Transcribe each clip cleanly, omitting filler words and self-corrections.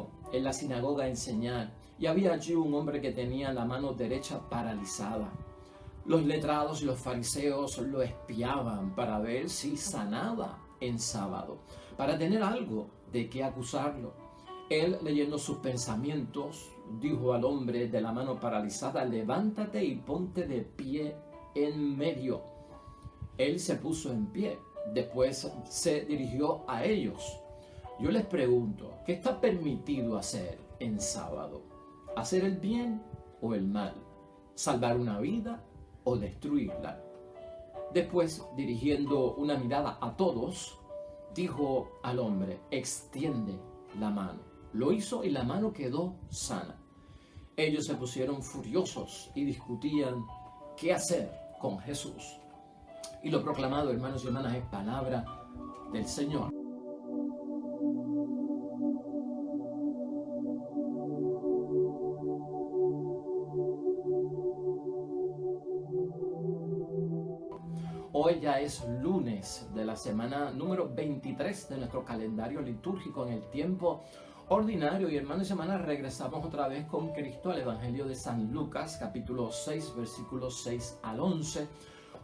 entró en la sinagoga a enseñar y había allí un hombre que tenía la mano derecha paralizada. Los letrados y los fariseos lo espiaban para ver si sanaba en sábado, para tener algo de qué acusarlo. Él, leyendo sus pensamientos, dijo al hombre de la mano paralizada: levántate y ponte de pie en medio. Él se puso en pie, después se dirigió a ellos. Yo les pregunto, ¿qué está permitido hacer en sábado? ¿Hacer el bien o el mal? ¿Salvar una vida o destruirla? Después, dirigiendo una mirada a todos, dijo al hombre: extiende la mano. Lo hizo y la mano quedó sana. Ellos se pusieron furiosos y discutían qué hacer con Jesús. Y lo proclamado, hermanos y hermanas, es palabra del Señor. Hoy ya es lunes de la semana número 23 de nuestro calendario litúrgico en el tiempo ordinario. Y hermanos y hermanas, regresamos otra vez con Cristo al Evangelio de San Lucas, capítulo 6, versículos 6 al 11.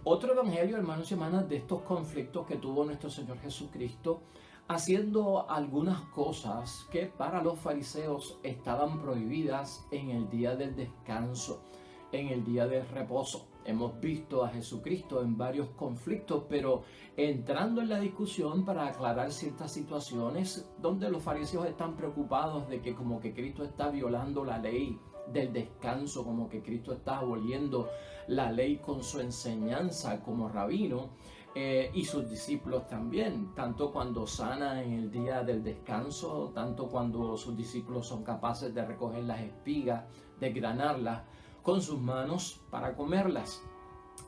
Otro evangelio, hermanos y hermanas, de estos conflictos que tuvo nuestro Señor Jesucristo, haciendo algunas cosas que para los fariseos estaban prohibidas en el día del descanso, en el día del reposo. Hemos visto a Jesucristo en varios conflictos, pero entrando en la discusión para aclarar ciertas situaciones donde los fariseos están preocupados de que como que Cristo está violando la ley del descanso, como que Cristo está aboliendo la ley con su enseñanza como rabino, y sus discípulos también, tanto cuando sana en el día del descanso, tanto cuando sus discípulos son capaces de recoger las espigas, desgranarlas con sus manos para comerlas.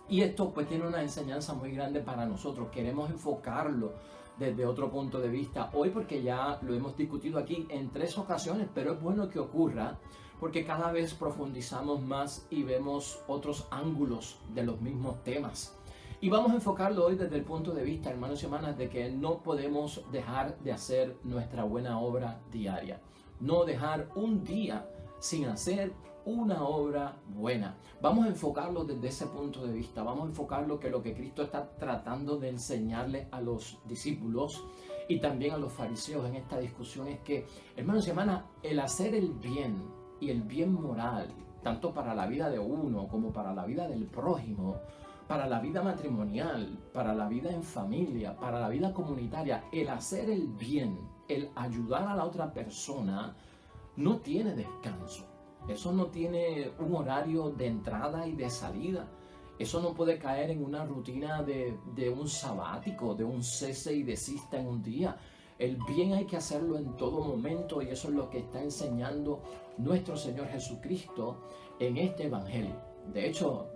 Y esto pues tiene una enseñanza muy grande para nosotros. Queremos enfocarlo desde otro punto de vista hoy, porque ya lo hemos discutido aquí en 3 ocasiones, pero es bueno que ocurra porque cada vez profundizamos más y vemos otros ángulos de los mismos temas. Y vamos a enfocarlo hoy desde el punto de vista, hermanos y hermanas, de que no podemos dejar de hacer nuestra buena obra diaria. No dejar un día sin hacer una obra buena. Vamos a enfocarlo desde ese punto de vista. Vamos a enfocarlo que lo que Cristo está tratando de enseñarle a los discípulos y también a los fariseos en esta discusión es que, hermanos y hermanas, el hacer el bien y el bien moral, tanto para la vida de uno como para la vida del prójimo, para la vida matrimonial, para la vida en familia, para la vida comunitaria, el hacer el bien, el ayudar a la otra persona, no tiene descanso. Eso no tiene un horario de entrada y de salida. Eso no puede caer en una rutina de un sabático, de un cese y desista en un día. El bien hay que hacerlo en todo momento y eso es lo que está enseñando nuestro Señor Jesucristo en este Evangelio. De hecho,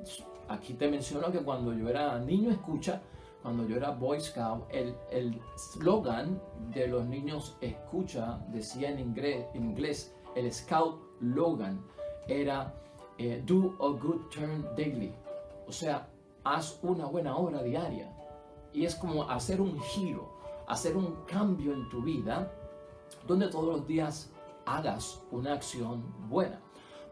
aquí te menciono que cuando yo era niño escucha, cuando yo era Boy Scout, el slogan de los niños escucha decía en inglés, el Scout Logan era do a good turn daily, o sea, haz una buena obra diaria. Y es como hacer un giro, hacer un cambio en tu vida, donde todos los días hagas una acción buena.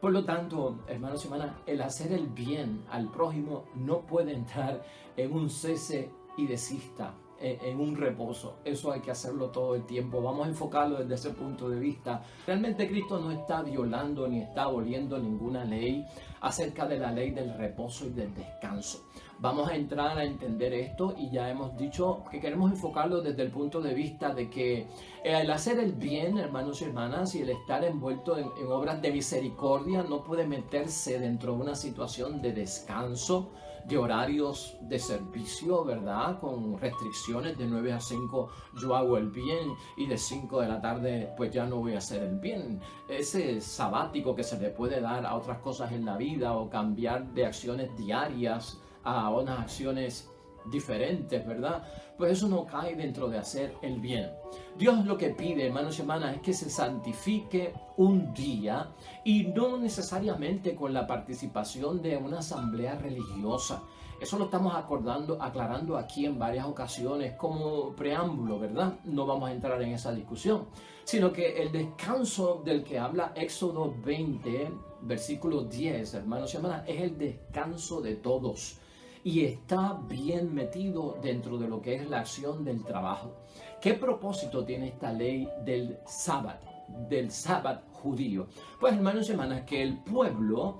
Por lo tanto, hermanos y hermanas, el hacer el bien al prójimo no puede entrar en un cese y desista, en un reposo. Eso hay que hacerlo todo el tiempo. Vamos a enfocarlo desde ese punto de vista. Realmente Cristo no está violando ni está aboliendo ninguna ley acerca de la ley del reposo y del descanso. Vamos a entrar a entender esto y ya hemos dicho que queremos enfocarlo desde el punto de vista de que el hacer el bien, hermanos y hermanas, y el estar envuelto en obras de misericordia no puede meterse dentro de una situación de descanso, de horarios de servicio, ¿verdad? Con restricciones de 9 a 5 yo hago el bien y de 5 de la tarde pues ya no voy a hacer el bien. Ese sabático que se le puede dar a otras cosas en la vida o cambiar de acciones diarias a unas acciones diferentes, ¿verdad? Pues eso no cae dentro de hacer el bien. Dios lo que pide, hermanos y hermanas, es que se santifique un día y no necesariamente con la participación de una asamblea religiosa. Eso lo estamos aclarando aquí en varias ocasiones como preámbulo, ¿verdad? No vamos a entrar en esa discusión, sino que el descanso del que habla Éxodo 20, versículo 10, hermanos y hermanas, es el descanso de todos y está bien metido dentro de lo que es la acción del trabajo. ¿Qué propósito tiene esta ley del sábado judío? Pues, hermanos y hermanas, que el pueblo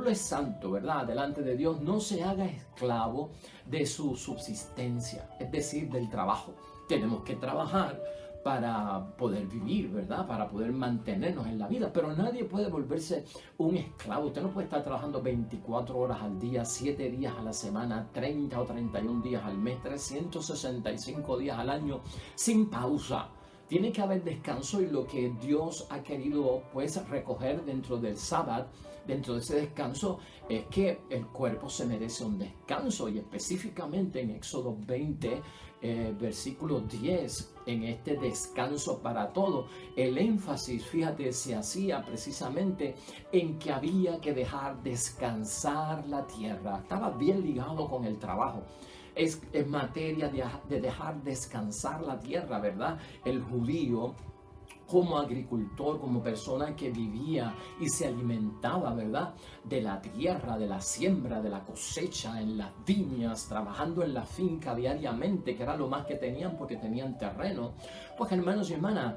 es santo, ¿verdad? Delante de Dios, no se haga esclavo de su subsistencia, es decir, del trabajo. Tenemos que trabajar para poder vivir, ¿verdad? Para poder mantenernos en la vida, pero nadie puede volverse un esclavo. Usted no puede estar trabajando 24 horas al día, 7 días a la semana, 30 o 31 días al mes, 365 días al año, sin pausa. Tiene que haber descanso, y lo que Dios ha querido pues recoger dentro del sábado, dentro de ese descanso, es que el cuerpo se merece un descanso, y específicamente en Éxodo 20, versículo 10, en este descanso para todo, el énfasis, fíjate, se hacía precisamente en que había que dejar descansar la tierra. Estaba bien ligado con el trabajo. Es materia de dejar descansar la tierra, ¿verdad? El judío, como agricultor, como persona que vivía y se alimentaba, ¿verdad?, de la tierra, de la siembra, de la cosecha, en las viñas, trabajando en la finca diariamente, que era lo más que tenían porque tenían terreno. Pues, hermanos y hermanas,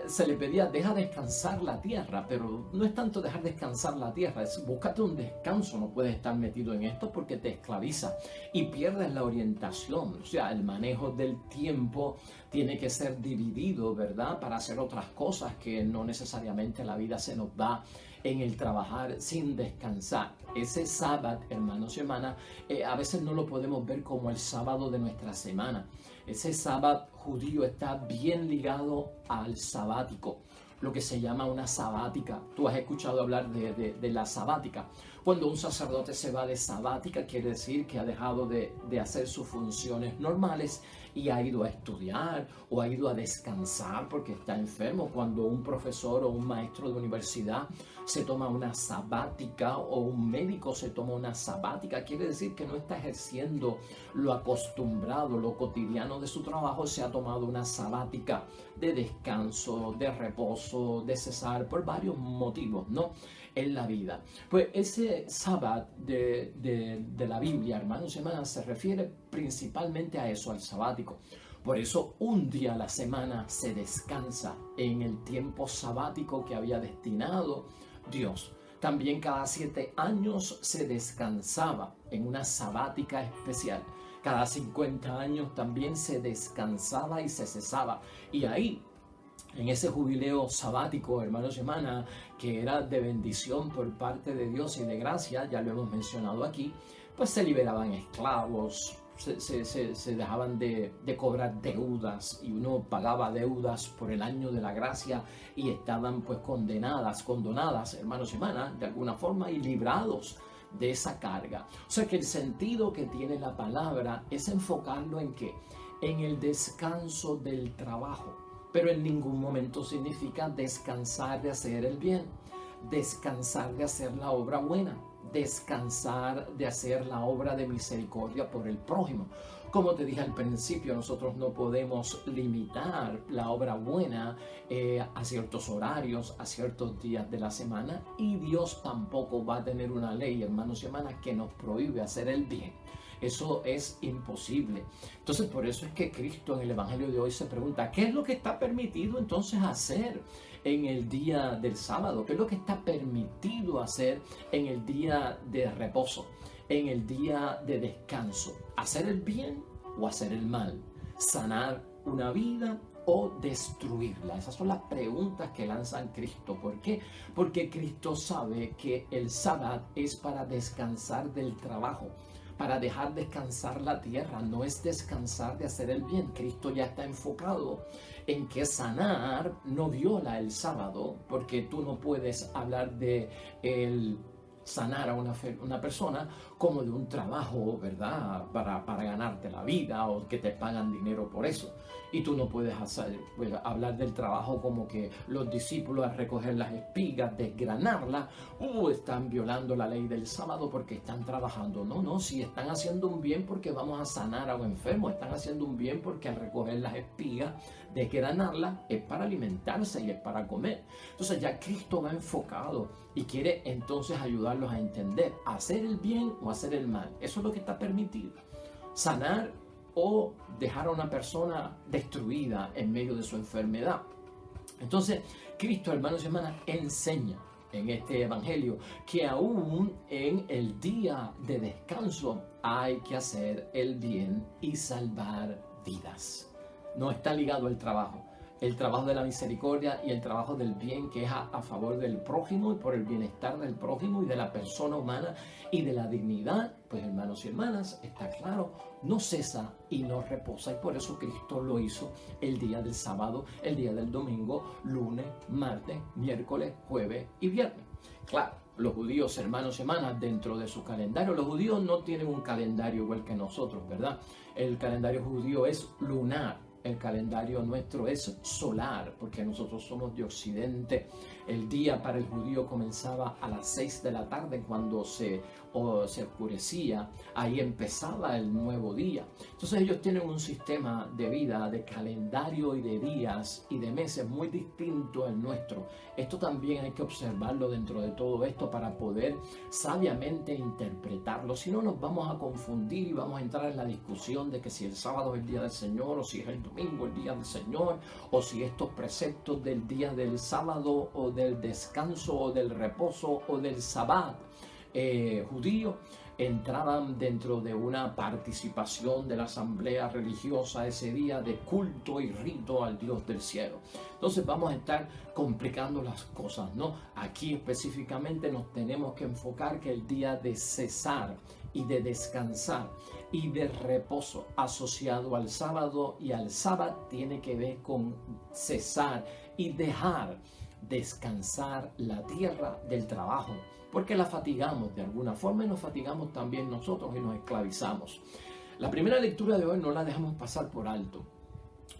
se le pedía, deja descansar la tierra, pero no es tanto dejar descansar la tierra, es búscate un descanso. No puedes estar metido en esto porque te esclaviza y pierdes la orientación. O sea, el manejo del tiempo tiene que ser dividido, ¿verdad?, para hacer otras cosas que no necesariamente la vida se nos da en el trabajar sin descansar. Ese sábado, hermanos y hermanas, a veces no lo podemos ver como el sábado de nuestra semana. Ese sábado judío está bien ligado al sabático, lo que se llama una sabática. Tú has escuchado hablar de la sabática. Cuando un sacerdote se va de sabática, quiere decir que ha dejado de hacer sus funciones normales y ha ido a estudiar o ha ido a descansar porque está enfermo. Cuando un profesor o un maestro de universidad se toma una sabática, o un médico se toma una sabática, quiere decir que no está ejerciendo lo acostumbrado, lo cotidiano de su trabajo. Se ha tomado una sabática de descanso, de reposo, de cesar, por varios motivos, ¿no?, en la vida. Pues ese sábado de la Biblia, hermanos y hermanas, se refiere principalmente a eso, al sabático. Por eso un día a la semana se descansa en el tiempo sabático que había destinado Dios. También cada 7 años se descansaba en una sabática especial. Cada 50 años también se descansaba y se cesaba. Y ahí, en ese jubileo sabático, hermanos y hermanas, que era de bendición por parte de Dios y de gracia, ya lo hemos mencionado aquí, pues se liberaban esclavos, se dejaban de cobrar deudas, y uno pagaba deudas por el año de la gracia y estaban pues condonadas, hermanos y hermanas, de alguna forma, y librados de esa carga. O sea que el sentido que tiene la palabra es enfocarlo en ¿qué? En el descanso del trabajo. Pero en ningún momento significa descansar de hacer el bien, descansar de hacer la obra buena, descansar de hacer la obra de misericordia por el prójimo. Como te dije al principio, nosotros no podemos limitar la obra buena a ciertos horarios, a ciertos días de la semana, y Dios tampoco va a tener una ley, hermanos y hermanas, que nos prohíbe hacer el bien. Eso es imposible. Entonces, por eso es que Cristo en el Evangelio de hoy se pregunta, ¿qué es lo que está permitido entonces hacer en el día del sábado? ¿Qué es lo que está permitido hacer en el día de reposo, en el día de descanso? ¿Hacer el bien o hacer el mal? ¿Sanar una vida o destruirla? Esas son las preguntas que lanzan Cristo. ¿Por qué? Porque Cristo sabe que el sábado es para descansar del trabajo, para dejar descansar la tierra. No es descansar de hacer el bien. Cristo ya está enfocado en que sanar no viola el sábado, porque tú no puedes hablar de el sanar a una persona como de un trabajo, ¿verdad? Para ganarte la vida o que te pagan dinero por eso. Y tú no puedes hablar del trabajo como que los discípulos al recoger las espigas, desgranarlas, están violando la ley del sábado porque están trabajando. No, no, si están haciendo un bien porque vamos a sanar a un enfermo, están haciendo un bien porque al recoger las espigas, desgranarlas, es para alimentarse y es para comer. Entonces ya Cristo va enfocado y quiere entonces ayudarlos a entender, hacer el bien o hacer el mal. Eso es lo que está permitido. Sanar o dejar a una persona destruida en medio de su enfermedad. Entonces, Cristo, hermanos y hermanas, enseña en este evangelio que aún en el día de descanso hay que hacer el bien y salvar vidas. No está ligado al trabajo. El trabajo de la misericordia y el trabajo del bien que es a favor del prójimo y por el bienestar del prójimo y de la persona humana y de la dignidad, pues hermanos y hermanas, está claro, no cesa y no reposa, y por eso Cristo lo hizo el día del sábado, el día del domingo, lunes, martes, miércoles, jueves y viernes. Claro, los judíos, hermanos y hermanas, dentro de su calendario, los judíos no tienen un calendario igual que nosotros, ¿verdad? El calendario judío es lunar. El calendario nuestro es solar, porque nosotros somos de Occidente. El día para el judío comenzaba a las 6 de la tarde cuando se oscurecía. Ahí empezaba el nuevo día. Entonces ellos tienen un sistema de vida, de calendario y de días y de meses muy distinto al nuestro. Esto también hay que observarlo dentro de todo esto para poder sabiamente interpretarlo. Si no, nos vamos a confundir y vamos a entrar en la discusión de que si el sábado es el día del Señor o si es el domingo el día del Señor, o si estos preceptos del día del sábado o del descanso o del reposo o del sabbat judío entraban dentro de una participación de la asamblea religiosa ese día de culto y rito al Dios del cielo. Entonces vamos a estar complicando las cosas, ¿no? Aquí específicamente nos tenemos que enfocar que el día de cesar y de descansar y de reposo asociado al sábado y al sábado tiene que ver con cesar y dejar descansar la tierra del trabajo, porque la fatigamos de alguna forma y nos fatigamos también nosotros y nos esclavizamos. La primera lectura de hoy no la dejamos pasar por alto.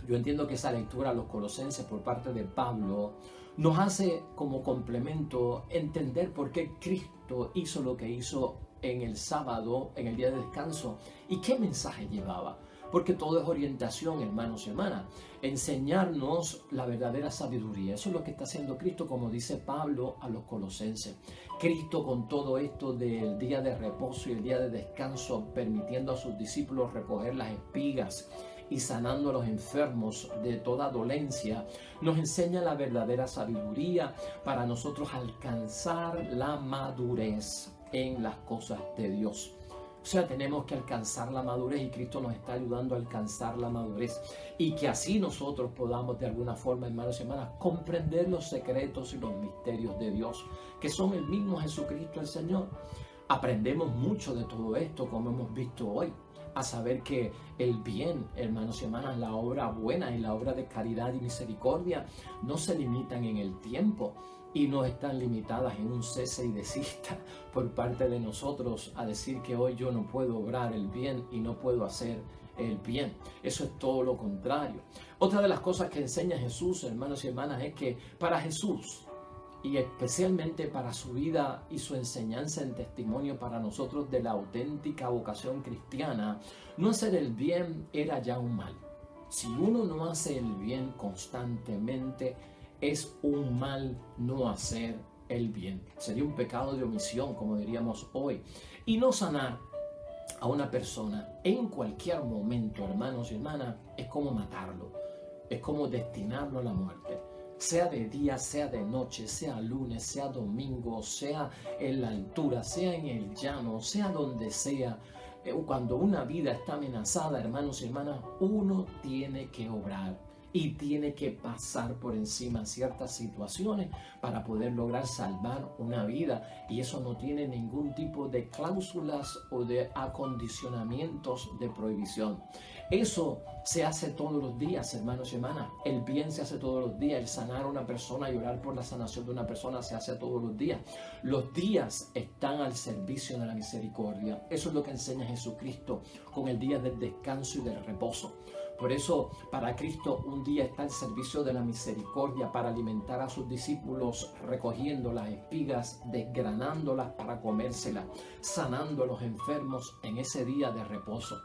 Yo entiendo que esa lectura a los Colosenses por parte de Pablo nos hace como complemento entender por qué Cristo hizo lo que hizo en el sábado, en el día de descanso, y qué mensaje llevaba. Porque todo es orientación, hermanos y hermanas. Enseñarnos la verdadera sabiduría. Eso es lo que está haciendo Cristo, como dice Pablo a los Colosenses. Cristo, con todo esto del día de reposo y el día de descanso, permitiendo a sus discípulos recoger las espigas y sanando a los enfermos de toda dolencia, nos enseña la verdadera sabiduría para nosotros alcanzar la madurez en las cosas de Dios. O sea, tenemos que alcanzar la madurez y Cristo nos está ayudando a alcanzar la madurez y que así nosotros podamos de alguna forma, hermanos y hermanas, comprender los secretos y los misterios de Dios, que son el mismo Jesucristo el Señor. Aprendemos mucho de todo esto, como hemos visto hoy, a saber que el bien, hermanos y hermanas, la obra buena y la obra de caridad y misericordia no se limitan en el tiempo y no están limitadas en un cese y desista por parte de nosotros a decir que hoy yo no puedo obrar el bien y no puedo hacer el bien. Eso es todo lo contrario. Otra de las cosas que enseña Jesús, hermanos y hermanas, es que para Jesús, y especialmente para su vida y su enseñanza en testimonio para nosotros de la auténtica vocación cristiana, no hacer el bien era ya un mal. Si uno no hace el bien constantemente, es un mal no hacer el bien. Sería un pecado de omisión, como diríamos hoy. Y no sanar a una persona en cualquier momento, hermanos y hermanas, es como matarlo. Es como destinarlo a la muerte. Sea de día, sea de noche, sea lunes, sea domingo, sea en la altura, sea en el llano, sea donde sea. Cuando una vida está amenazada, hermanos y hermanas, uno tiene que obrar. y tiene que pasar por encima de ciertas situaciones para poder lograr salvar una vida. Y eso no tiene ningún tipo de cláusulas o de acondicionamientos de prohibición. Eso se hace todos los días, hermanos y hermanas. El bien se hace todos los días. El sanar a una persona y orar por la sanación de una persona se hace todos los días. Los días están al servicio de la misericordia. Eso es lo que enseña Jesucristo con el día del descanso y del reposo. Por eso, para Cristo, un día está al servicio de la misericordia para alimentar a sus discípulos, recogiendo las espigas, desgranándolas para comérselas, sanando a los enfermos en ese día de reposo.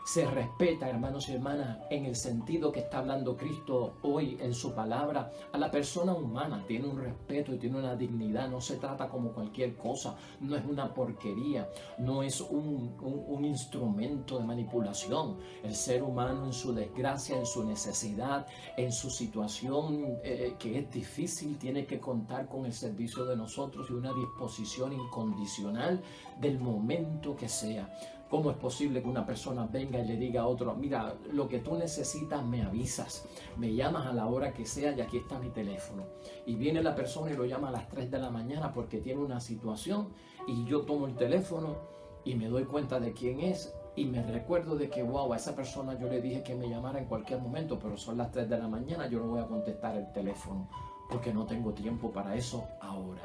Se respeta, hermanos y hermanas, en el sentido que está hablando Cristo hoy en su palabra, a la persona humana. Tiene un respeto y tiene una dignidad. No se trata como cualquier cosa. No es una porquería. No es un instrumento de manipulación. El ser humano en su desgracia, en su necesidad, en su situación que es difícil, tiene que contar con el servicio de nosotros y una disposición incondicional del momento que sea. ¿Cómo es posible que una persona venga y le diga a otro, mira, lo que tú necesitas me avisas, me llamas a la hora que sea y aquí está mi teléfono? Y viene la persona y lo llama a las 3 de la mañana porque tiene una situación y yo tomo el teléfono y me doy cuenta de quién es y me recuerdo de que, wow, a esa persona yo le dije que me llamara en cualquier momento, pero son las 3 de la mañana, yo no voy a contestar el teléfono porque no tengo tiempo para eso ahora.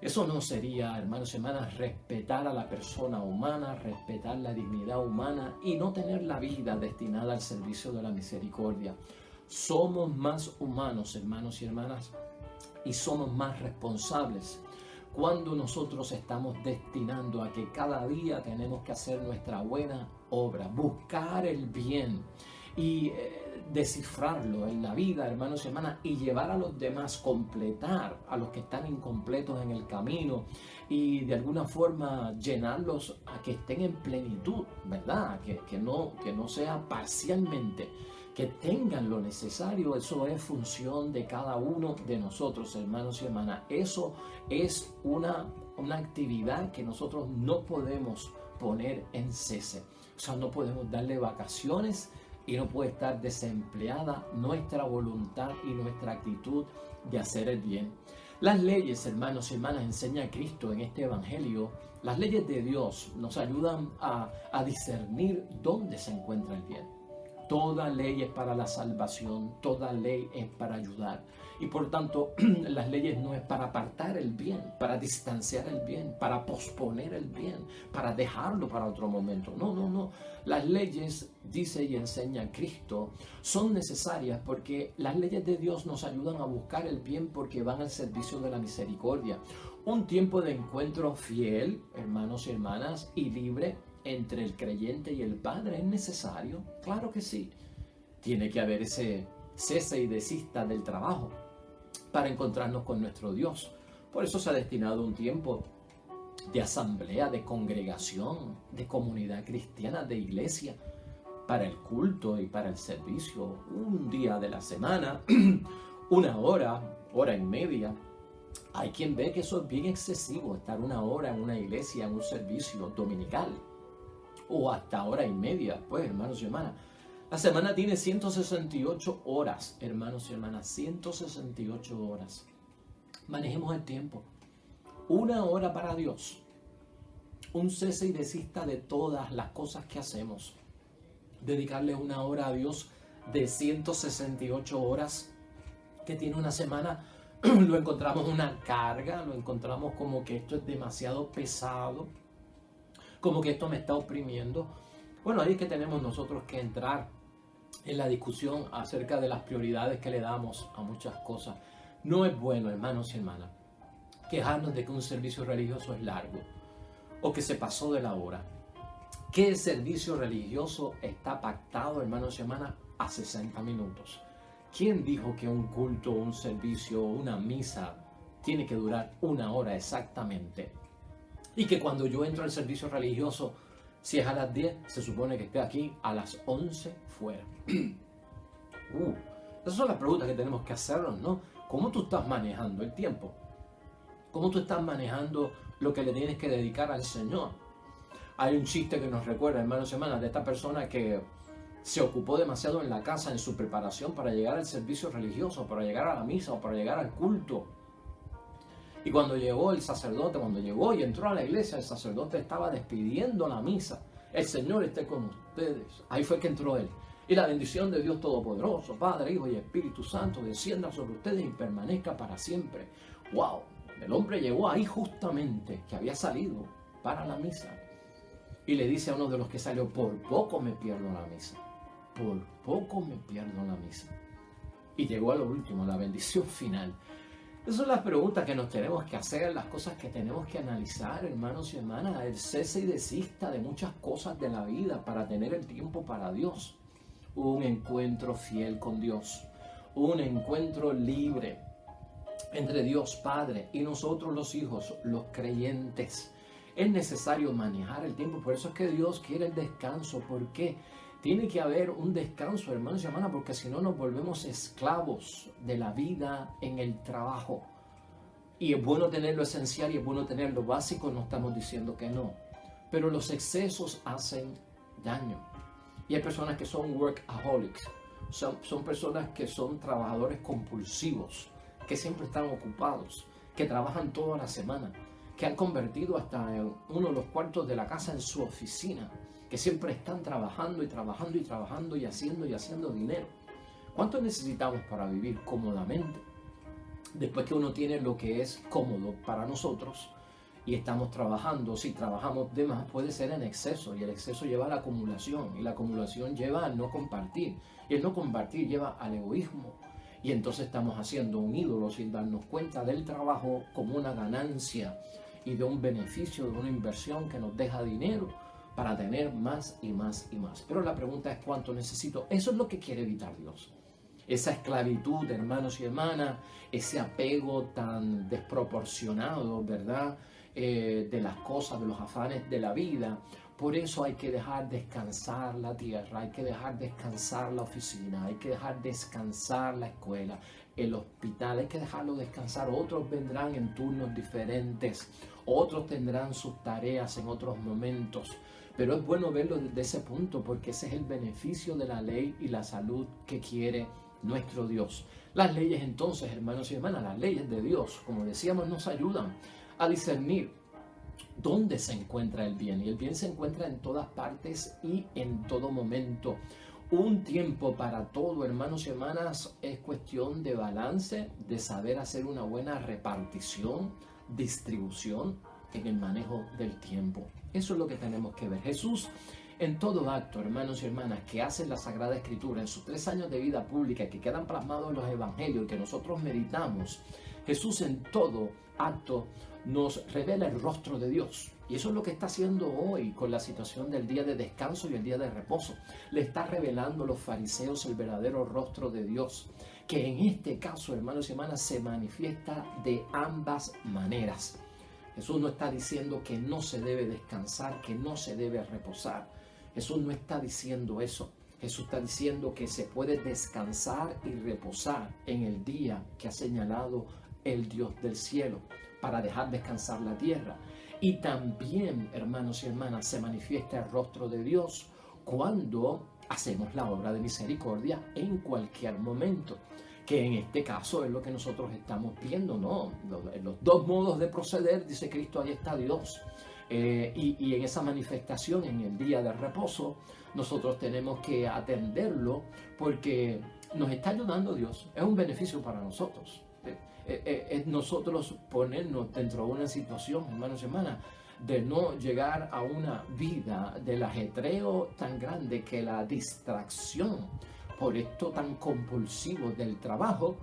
Eso no sería, hermanos y hermanas, respetar a la persona humana, respetar la dignidad humana y no tener la vida destinada al servicio de la misericordia. Somos más humanos, hermanos y hermanas, y somos más responsables cuando nosotros estamos destinando a que cada día tenemos que hacer nuestra buena obra, buscar el bien y descifrarlo en la vida, hermanos y hermanas, y llevar a los demás, completar a los que están incompletos en el camino y de alguna forma llenarlos a que estén en plenitud, ¿verdad? Que no sea parcialmente, que tengan lo necesario. Eso es función de cada uno de nosotros, hermanos y hermanas. Eso es una actividad que nosotros no podemos poner en cese. O sea, no podemos darle vacaciones y no puede estar desempleada nuestra voluntad y nuestra actitud de hacer el bien. Las leyes, hermanos y hermanas, enseña Cristo en este evangelio. Las leyes de Dios nos ayudan a discernir dónde se encuentra el bien. Toda ley es para la salvación, toda ley es para ayudar. Y por tanto, las leyes no es para apartar el bien, para distanciar el bien, para posponer el bien, para dejarlo para otro momento. No. Las leyes, dice y enseña Cristo, son necesarias porque las leyes de Dios nos ayudan a buscar el bien porque van al servicio de la misericordia. Un tiempo de encuentro fiel, hermanos y hermanas, y libre entre el creyente y el Padre es necesario. Claro que sí. Tiene que haber ese cese y desista del trabajo para encontrarnos con nuestro Dios. Por eso se ha destinado un tiempo de asamblea, de congregación, de comunidad cristiana, de iglesia, para el culto y para el servicio. Un día de la semana, una hora, hora y media. Hay quien ve que eso es bien excesivo, estar una hora en una iglesia, en un servicio dominical, o hasta hora y media. Pues, hermanos y hermanas, la semana tiene 168 horas, hermanos y hermanas, 168 horas. Manejemos el tiempo. Una hora para Dios. Un cese y desista de todas las cosas que hacemos. Dedicarle una hora a Dios de 168 horas que tiene una semana, lo encontramos una carga, lo encontramos como que esto es demasiado pesado, como que esto me está oprimiendo. Bueno, ahí es que tenemos nosotros que entrar en la discusión acerca de las prioridades que le damos a muchas cosas. No es bueno, hermanos y hermanas, quejarnos de que un servicio religioso es largo o que se pasó de la hora. Que el servicio religioso está pactado, hermanos y hermanas, a 60 minutos. ¿Quién dijo que un culto, un servicio, una misa tiene que durar una hora exactamente? Y que cuando yo entro al servicio religioso, si es a las 10, se supone que esté aquí a las 11 fuera. Esas son las preguntas que tenemos que hacernos, ¿no? ¿Cómo tú estás manejando el tiempo? ¿Cómo tú estás manejando lo que le tienes que dedicar al Señor? Hay un chiste que nos recuerda, hermanos y hermanas, de esta persona que Se ocupó demasiado en la casa, en su preparación para llegar al servicio religioso, para llegar a la misa o para llegar al culto. Y cuando llegó el sacerdote, cuando llegó y entró a la iglesia, el sacerdote estaba despidiendo la misa. El Señor esté con ustedes. Ahí fue que entró él. Y la bendición de Dios Todopoderoso, Padre, Hijo y Espíritu Santo, descienda sobre ustedes y permanezca para siempre. ¡Wow! El hombre llegó ahí justamente, que había salido para la misa. Y le dice a uno de los que salió, por poco me pierdo la misa. Por poco me pierdo la misa. Y llegó a lo último, la bendición final. Esas son las preguntas que nos tenemos que hacer, las cosas que tenemos que analizar, hermanos y hermanas. El cese y desista de muchas cosas de la vida para tener el tiempo para Dios. Un encuentro fiel con Dios. Un encuentro libre entre Dios Padre y nosotros los hijos, los creyentes. Es necesario manejar el tiempo. Por eso es que Dios quiere el descanso. ¿Por qué? Tiene que haber un descanso, hermanos y hermanas, porque si no nos volvemos esclavos de la vida en el trabajo. Y es bueno tener lo esencial y es bueno tener lo básico, no estamos diciendo que no. Pero los excesos hacen daño. Y hay personas que son workaholics, son personas que son trabajadores compulsivos, que siempre están ocupados, que trabajan toda la semana, que han convertido hasta uno de los cuartos de la casa en su oficina, que siempre están trabajando y trabajando y trabajando y haciendo dinero. ¿Cuánto necesitamos para vivir cómodamente? Después que uno tiene lo que es cómodo para nosotros y estamos trabajando, si trabajamos de más puede ser en exceso y el exceso lleva a la acumulación y la acumulación lleva al no compartir y el no compartir lleva al egoísmo y entonces estamos haciendo un ídolo sin darnos cuenta del trabajo como una ganancia y de un beneficio, de una inversión que nos deja dinero para tener más y más y más. Pero la pregunta es ¿cuánto necesito? Eso es lo que quiere evitar Dios. Esa esclavitud, hermanos y hermanas, ese apego tan desproporcionado, ¿verdad? De las cosas, de los afanes de la vida. Por eso hay que dejar descansar la tierra, hay que dejar descansar la oficina, hay que dejar descansar la escuela, el hospital, hay que dejarlo descansar. Otros vendrán en turnos diferentes, otros tendrán sus tareas en otros momentos. Pero es bueno verlo desde ese punto porque ese es el beneficio de la ley y la salud que quiere nuestro Dios. Las leyes entonces, hermanos y hermanas, las leyes de Dios, como decíamos, nos ayudan a discernir dónde se encuentra el bien. Y el bien se encuentra en todas partes y en todo momento. Un tiempo para todo, hermanos y hermanas, es cuestión de balance, de saber hacer una buena repartición, distribución en el manejo del tiempo. Eso es lo que tenemos que ver. Jesús, en todo acto, hermanos y hermanas, que hace la Sagrada Escritura, en sus 3 años de vida pública, que quedan plasmados en los evangelios y que nosotros meditamos, Jesús en todo acto nos revela el rostro de Dios. Y eso es lo que está haciendo hoy con la situación del día de descanso y el día de reposo. Le está revelando a los fariseos el verdadero rostro de Dios, que en este caso, hermanos y hermanas, se manifiesta de ambas maneras. Jesús no está diciendo que no se debe descansar, que no se debe reposar. Jesús no está diciendo eso. Jesús está diciendo que se puede descansar y reposar en el día que ha señalado el Dios del cielo para dejar descansar la tierra. Y también, hermanos y hermanas, se manifiesta el rostro de Dios cuando hacemos la obra de misericordia en cualquier momento. Que en este caso es lo que nosotros estamos viendo, ¿no? Los 2 modos de proceder, dice Cristo, ahí está Dios. Y en esa manifestación, en el día de reposo, nosotros tenemos que atenderlo porque nos está ayudando Dios. Es un beneficio para nosotros. Es nosotros ponernos dentro de una situación, hermanos y hermanas, de no llegar a una vida del ajetreo tan grande que la distracción por esto tan compulsivo del trabajo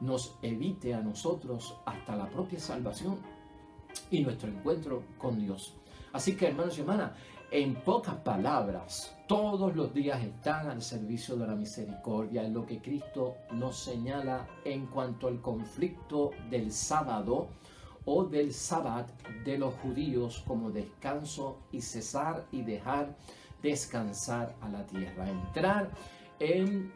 nos evite a nosotros hasta la propia salvación y nuestro encuentro con Dios. Así que, hermanos y hermanas, en pocas palabras, todos los días están al servicio de la misericordia, en lo que Cristo nos señala en cuanto al conflicto del sábado o del sabbat de los judíos como descanso y cesar y dejar descansar a la tierra. Entrar en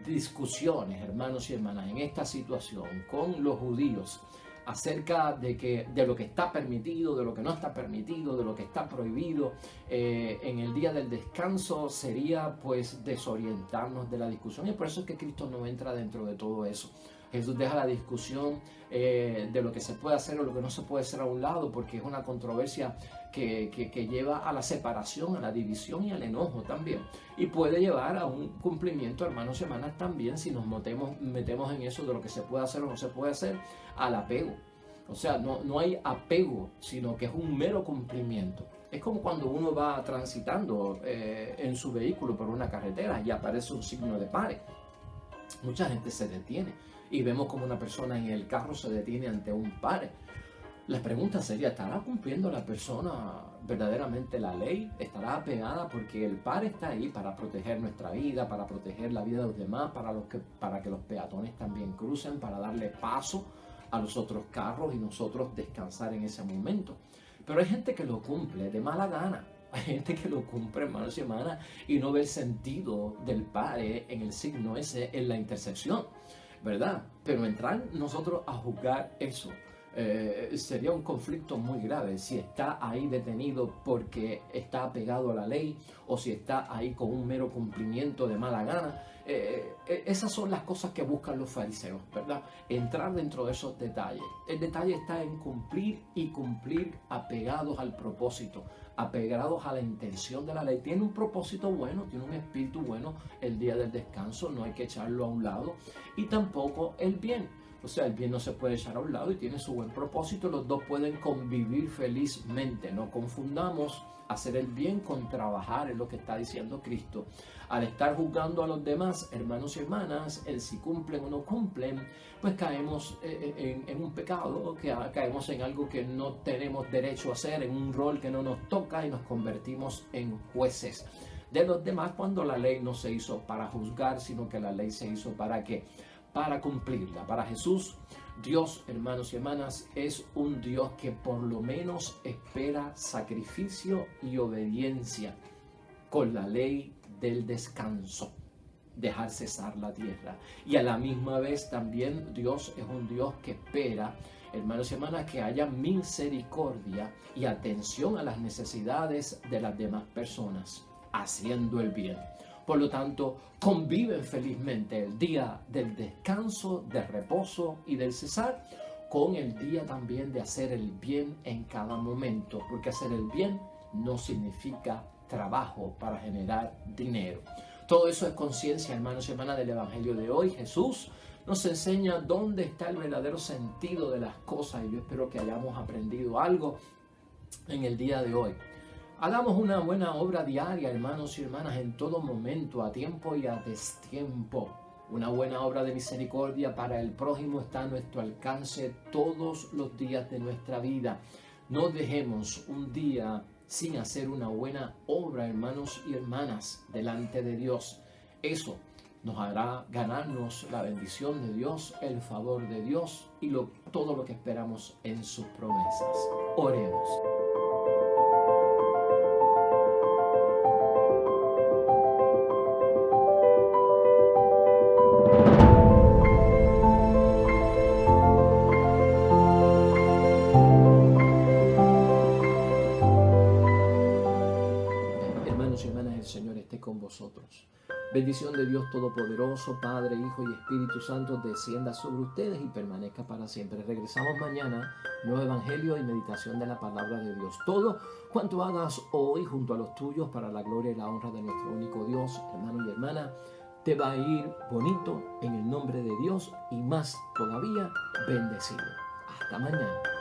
discusiones, hermanos y hermanas, en esta situación con los judíos acerca de lo que está permitido, de lo que no está permitido, de lo que está prohibido en el día del descanso, sería pues desorientarnos de la discusión, y por eso es que Cristo no entra dentro de todo eso. Jesús deja la discusión de lo que se puede hacer o lo que no se puede hacer a un lado, porque es una controversia que lleva a la separación, a la división y al enojo también. Y puede llevar a un cumplimiento, hermanos y hermanas, también, si nos metemos en eso de lo que se puede hacer o no se puede hacer, al apego. O sea, no hay apego, sino que es un mero cumplimiento. Es como cuando uno va transitando en su vehículo por una carretera y aparece un signo de pare. Mucha gente se detiene y vemos como una persona en el carro se detiene ante un pare. La pregunta sería, ¿estará cumpliendo la persona verdaderamente la ley? ¿Estará apegada? Porque el pare está ahí para proteger nuestra vida, para proteger la vida de los demás, para que los peatones también crucen, para darle paso a los otros carros y nosotros descansar en ese momento. Pero hay gente que lo cumple de mala gana. Hay gente que lo cumple, hermanos y hermanas, y no ve el sentido del pare en el signo ese, en la intersección, ¿verdad? Pero entrar nosotros a juzgar eso sería un conflicto muy grave, si está ahí detenido porque está apegado a la ley o si está ahí con un mero cumplimiento de mala gana. Esas son las cosas que buscan los fariseos, ¿verdad? Entrar dentro de esos detalles. El detalle está en cumplir y cumplir apegados al propósito, apegados a la intención de la ley. Tiene un propósito bueno, tiene un espíritu bueno el día del descanso, no hay que echarlo a un lado, y tampoco el bien. O sea, el bien no se puede echar a un lado y tiene su buen propósito. Los dos pueden convivir felizmente. No confundamos hacer el bien con trabajar, es lo que está diciendo Cristo. Al estar juzgando a los demás, hermanos y hermanas, el si cumplen o no cumplen, pues caemos en un pecado, caemos en algo que no tenemos derecho a hacer, en un rol que no nos toca, y nos convertimos en jueces de los demás, cuando la ley no se hizo para juzgar, sino que la ley se hizo para ¿qué? Para cumplirla. Para Jesús, Dios, hermanos y hermanas, es un Dios que por lo menos espera sacrificio y obediencia con la ley del descanso, dejar cesar la tierra. Y a la misma vez también Dios es un Dios que espera, hermanos y hermanas, que haya misericordia y atención a las necesidades de las demás personas, haciendo el bien. Por lo tanto, conviven felizmente el día del descanso, del reposo y del cesar con el día también de hacer el bien en cada momento, porque hacer el bien no significa trabajo para generar dinero. Todo eso es conciencia, hermanos y hermanas, del Evangelio de hoy. Jesús nos enseña dónde está el verdadero sentido de las cosas, y yo espero que hayamos aprendido algo en el día de hoy. Hagamos una buena obra diaria, hermanos y hermanas, en todo momento, a tiempo y a destiempo. Una buena obra de misericordia para el prójimo está a nuestro alcance todos los días de nuestra vida. No dejemos un día sin hacer una buena obra, hermanos y hermanas, delante de Dios. Eso nos hará ganarnos la bendición de Dios, el favor de Dios y todo lo que esperamos en sus promesas. Oremos. Hermanos y hermanas, el Señor esté con vosotros. Bendición de Dios Todopoderoso, Padre, Hijo y Espíritu Santo, descienda sobre ustedes y permanezca para siempre. Regresamos mañana, nuevo Evangelio y meditación de la palabra de Dios. Todo cuanto hagas hoy junto a los tuyos, para la gloria y la honra de nuestro único Dios, hermano y hermana, te va a ir bonito en el nombre de Dios y más todavía bendecido. Hasta mañana.